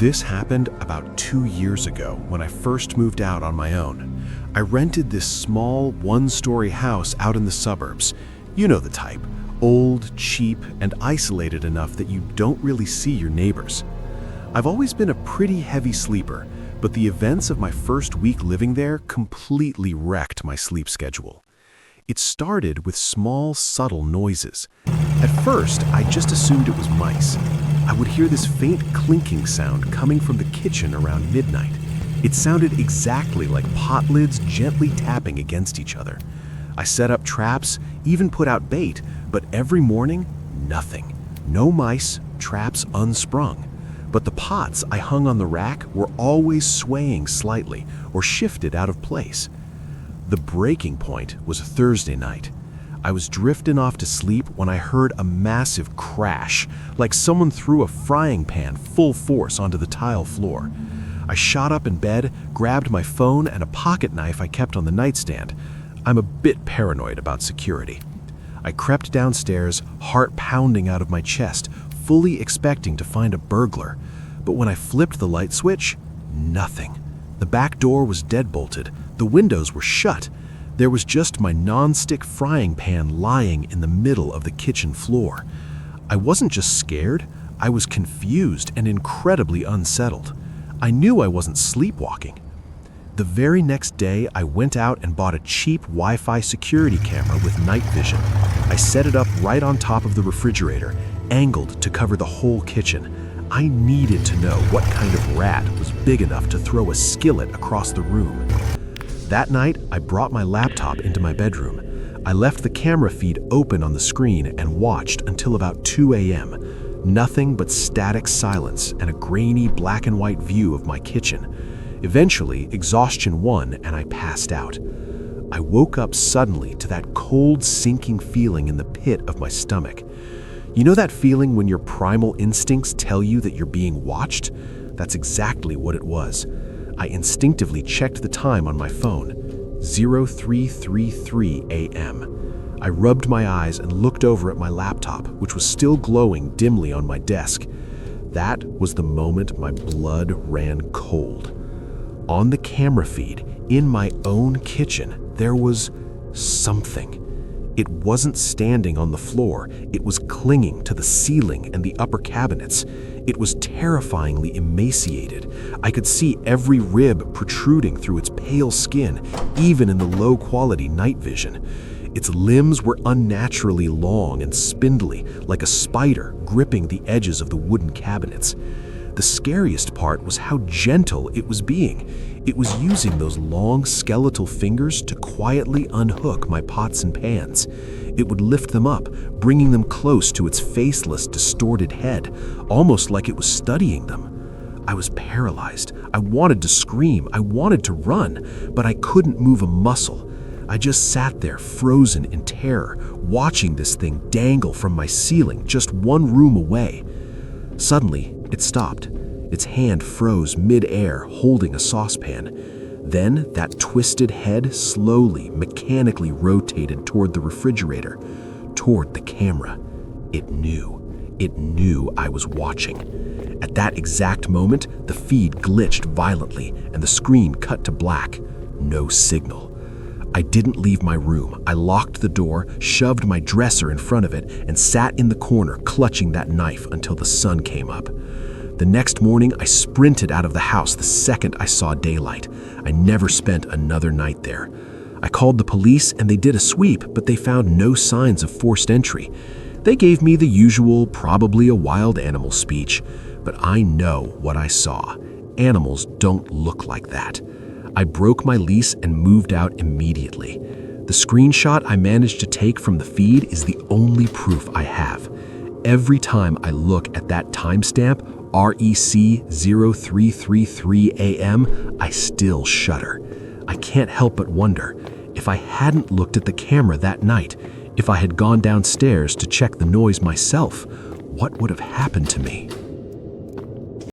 This happened about 2 years ago when I first moved out on my own. I rented this small one-story house out in the suburbs. You know the type, old, cheap, and isolated enough that you don't really see your neighbors. I've always been a pretty heavy sleeper, but the events of my first week living there completely wrecked my sleep schedule. It started with small, subtle noises. At first, I just assumed it was mice. I would hear this faint clinking sound coming from the kitchen around midnight. It sounded exactly like pot lids gently tapping against each other. I set up traps, even put out bait, but every morning, nothing. No mice, traps unsprung. But the pots I hung on the rack were always swaying slightly or shifted out of place. The breaking point was a Thursday night. I was drifting off to sleep when I heard a massive crash, like someone threw a frying pan full force onto the tile floor. I shot up in bed, grabbed my phone and a pocket knife I kept on the nightstand. I'm a bit paranoid about security. I crept downstairs, heart pounding out of my chest, fully expecting to find a burglar. But when I flipped the light switch, nothing. The back door was deadbolted. The windows were shut. There was just my non-stick frying pan lying in the middle of the kitchen floor. I wasn't just scared, I was confused and incredibly unsettled. I knew I wasn't sleepwalking. The very next day, I went out and bought a cheap Wi-Fi security camera with night vision. I set it up right on top of the refrigerator, angled to cover the whole kitchen. I needed to know what kind of rat was big enough to throw a skillet across the room. That night, I brought my laptop into my bedroom. I left the camera feed open on the screen and watched until about 2 a.m. Nothing but static silence and a grainy black and white view of my kitchen. Eventually, exhaustion won and I passed out. I woke up suddenly to that cold, sinking feeling in the pit of my stomach. You know that feeling when your primal instincts tell you that you're being watched? That's exactly what it was. I instinctively checked the time on my phone, 0333 a.m. I rubbed my eyes and looked over at my laptop, which was still glowing dimly on my desk. That was the moment my blood ran cold. On the camera feed, in my own kitchen, there was something. It wasn't standing on the floor, it was clinging to the ceiling and the upper cabinets. It was terrifyingly emaciated. I could see every rib protruding through its pale skin, even in the low-quality night vision. Its limbs were unnaturally long and spindly, like a spider gripping the edges of the wooden cabinets. The scariest part was how gentle it was being. It was using those long skeletal fingers to quietly unhook my pots and pans. It would lift them up, bringing them close to its faceless, distorted head, almost like it was studying them. I was paralyzed. I wanted to scream. I wanted to run, but I couldn't move a muscle. I just sat there, frozen in terror, watching this thing dangle from my ceiling just one room away. Suddenly, it stopped. Its hand froze mid-air, holding a saucepan. Then, that twisted head slowly, mechanically rotated toward the refrigerator, toward the camera. It knew I was watching. At that exact moment, the feed glitched violently and the screen cut to black. No signal. I didn't leave my room. I locked the door, shoved my dresser in front of it, and sat in the corner clutching that knife until the sun came up. The next morning, I sprinted out of the house the second I saw daylight. I never spent another night there. I called the police and they did a sweep, but they found no signs of forced entry. They gave me the usual, probably a wild animal speech, but I know what I saw. Animals don't look like that. I broke my lease and moved out immediately. The screenshot I managed to take from the feed is the only proof I have. Every time I look at that timestamp, REC 0333 AM, I still shudder. I can't help but wonder, if I hadn't looked at the camera that night, if I had gone downstairs to check the noise myself, what would have happened to me?